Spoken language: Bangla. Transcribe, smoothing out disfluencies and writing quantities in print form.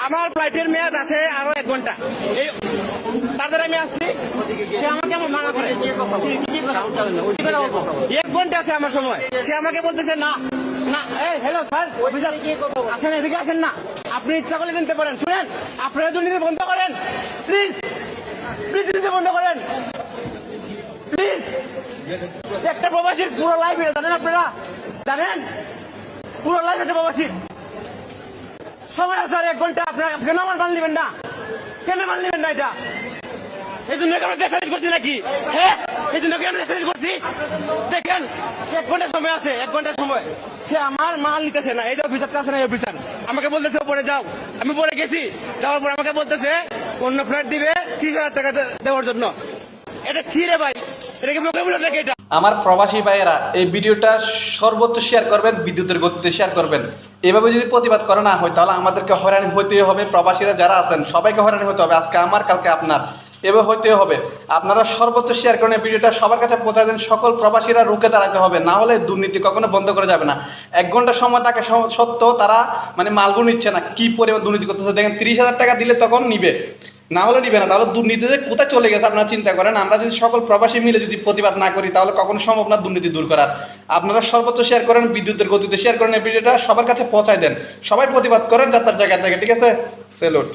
আমার ফ্লাইটের মেয়াদ আছে আরো 1 ঘন্টা। এই তাদের আমি আসছি, সে আমাকে আমার মানা করে 1 ঘন্টা আছে আমার সময়, সে আমাকে বলতেছে না না। এই হ্যালো স্যার, আসেন এদিকে আসেন না, আপনি ইচ্ছা করলে নিতে পারেন। শুনেন, আপনারা দুর্নীতি বন্ধ করেন প্লিজ, প্লিজ দুর্নীতি বন্ধ করেন প্লিজ। একটা প্রবাসীর পুরো লাইফ এটা জানেন, আপনারা জানেন পুরো লাইফ একটা প্রবাসীর সময় আছে আর 1 ঘন্টা। আপনারা কেন আমার মান নেবেন না? কেন মান নেবেন না? এটা এই জন্য আমরা দেশারিজ করছি নাকি? হ্যাঁ, এই জন্য কেন দেশারিজ করছি? দেখেন 1 ঘন্টা সময় আছে, 1 ঘন্টার সময় সে আমার মাল নিতেছে না। এই যে অফিসারটা আছে না, এই অফিসার আমাকে বলতেছে পরে যাও। আমি পরে গেছি, যাওয়ার পর আমাকে বলতেছে অন্য ফ্লাইট দিবে 30,000 টাকা দেওয়ার জন্য। এটা কি রে ভাই? এটা কি মোকাবিলা নাকি? এটা আমার প্রবাসী ভাইয়েরা এই ভিডিওটা সর্বোচ্চ শেয়ার করবেন, বিদ্যুতের গতিতে শেয়ার করবেন। এভাবে যদি প্রতিবাদ করা না হয় তাহলে আমাদেরকে হয়রানি হইতেই হবে। প্রবাসীরা যারা আছেন সবাইকে হয়রানি হতে হবে, আজকে আমার কালকে আপনার, এভাবে হইতে হবে। আপনারা সর্বোচ্চ শেয়ার করেন, ভিডিওটা সবার কাছে পৌঁছা দেন। সকল প্রবাসীরা রুখে দাঁড়াতে হবে, না হলে দুর্নীতি কখনো বন্ধ করা যাবে না। 1 ঘন্টা সময় থাকে সত্ত্বেও তারা মানে মালগুলো নিচ্ছে না, কি পরিমাণ দুর্নীতি করতেছে দেখেন। 30,000 টাকা দিলে তখন নিবে, না হলে নিবে না। তাহলে দুর্নীতিতে কোথায় চলে গেছে আপনারা চিন্তা করেন। আমরা যদি সকল প্রবাসী মিলে যদি প্রতিবাদ না করি তাহলে কখনো সম্ভব না দুর্নীতি দূর করার। আপনারা সর্বোচ্চ শেয়ার করেন, বিদ্যুতের গতিতে শেয়ার করেন, এই ভিডিওটা সবার কাছে পৌঁছায় দেন। সবাই প্রতিবাদ করেন যাত্রার জায়গা থেকে, ঠিক আছে? সেলুট।